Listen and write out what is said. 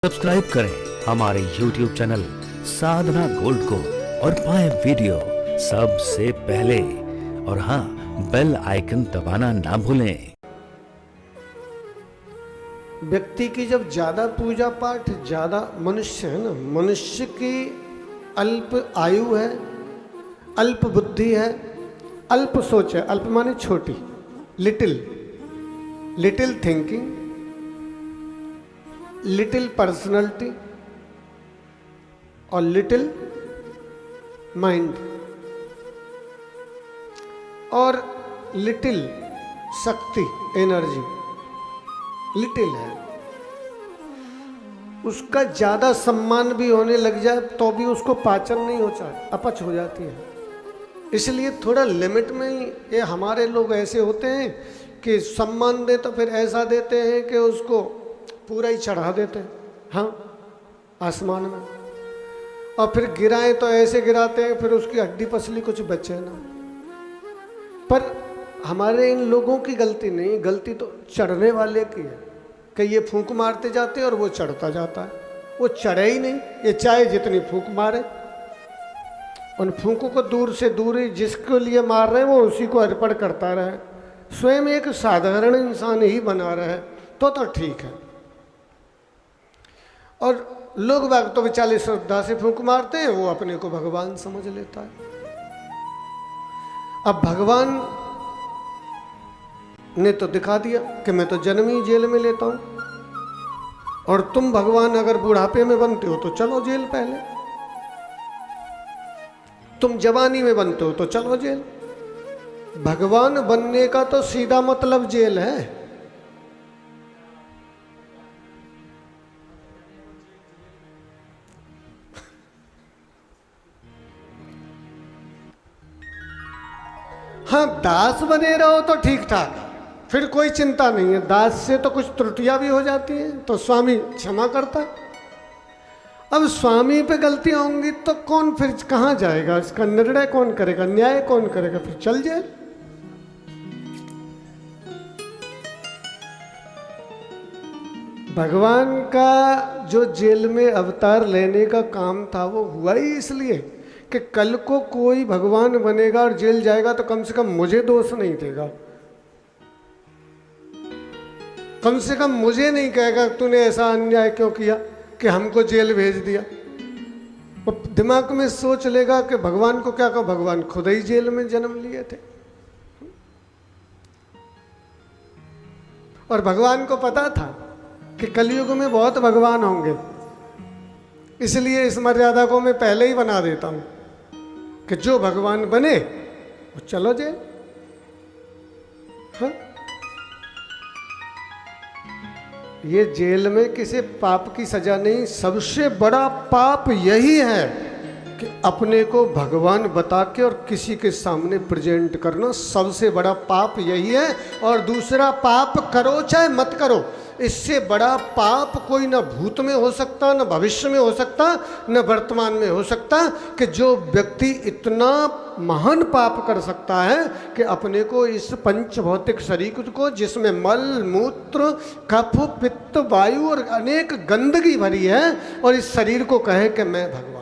Subscribe करें हमारे YouTube channel साधना gold को और पाएं वीडियो सबसे पहले। और हाँ, बेल आइकन दबाना ना भूलें। व्यक्ति की जब ज़्यादा पूजा पाठ, ज़्यादा मनुष्य है ना, मनुष्य की अल्प आयु है, अल्प बुद्धि है, अल्प सोच है। अल्प माने छोटी, लिटिल थिंकिंग, लिटिल पर्सनैलिटी और लिटिल माइंड और लिटिल शक्ति, एनर्जी लिटिल है। उसका ज़्यादा सम्मान भी होने लग जाए तो भी उसको पाचन नहीं होता, अपच हो जाती है। इसलिए थोड़ा लिमिट में ही ये हमारे लोग ऐसे होते हैं कि सम्मान दे तो फिर ऐसा देते हैं कि उसको पूरा ही चढ़ा देते हैं, हाँ, आसमान में, और फिर गिराएं तो ऐसे गिराते हैं फिर उसकी हड्डी पसली कुछ बचे ना। पर हमारे इन लोगों की गलती नहीं, गलती तो चढ़ने वाले की है कि ये फूंक मारते जाते हैं और वो चढ़ता जाता है। वो चढ़े ही नहीं, ये चाहे जितनी फूंक मारे, उन फूंकों को दूर से दूर ही जिसके लिए मार रहे हैं वो उसी को अर्पण करता रहे, स्वयं एक साधारण इंसान ही बना रहे तो ठीक है। और लोग बाग तो बेचारे श्रद्धा से फूंक मारते हैं, वो अपने को भगवान समझ लेता है। अब भगवान ने तो दिखा दिया कि मैं तो जन्म ही जेल में लेता हूं, और तुम भगवान अगर बुढ़ापे में बनते हो तो चलो जेल पहले, तुम जवानी में बनते हो तो चलो जेल। भगवान बनने का तो सीधा मतलब जेल है। हाँ, दास बने रहो तो ठीक ठाक, फिर कोई चिंता नहीं है। दास से तो कुछ त्रुटियां भी हो जाती हैं तो स्वामी क्षमा करता। अब स्वामी पे गलतियां होंगी तो कौन फिर कहाँ जाएगा, इसका निर्णय कौन करेगा, न्याय कौन करेगा? फिर चल जाए। भगवान का जो जेल में अवतार लेने का काम था वो हुआ ही इसलिए कि कल को कोई भगवान बनेगा और जेल जाएगा तो कम से कम मुझे दोष नहीं देगा, कम से कम मुझे नहीं कहेगा तूने ऐसा अन्याय क्यों किया कि हमको जेल भेज दिया। वो दिमाग में सोच लेगा कि भगवान को क्या कहो, भगवान खुद ही जेल में जन्म लिए थे। और भगवान को पता था कि कलयुग में बहुत भगवान होंगे, इसलिए इस मर्यादा को मैं पहले ही बना देता हूं कि जो भगवान बने वो चलो जेल। हाँ? ये जेल में किसी पाप की सजा नहीं, सबसे बड़ा पाप यही है कि अपने को भगवान बता के और किसी के सामने प्रेजेंट करना, सबसे बड़ा पाप यही है। और दूसरा पाप करो चाहे मत करो, इससे बड़ा पाप कोई न भूत में हो सकता, न भविष्य में हो सकता, न वर्तमान में हो सकता, कि जो व्यक्ति इतना महान पाप कर सकता है कि अपने को इस पंच भौतिक शरीर को, जिसमें मल मूत्र कफ पित्त वायु और अनेक गंदगी भरी है, और इस शरीर को कहे कि मैं भगवान।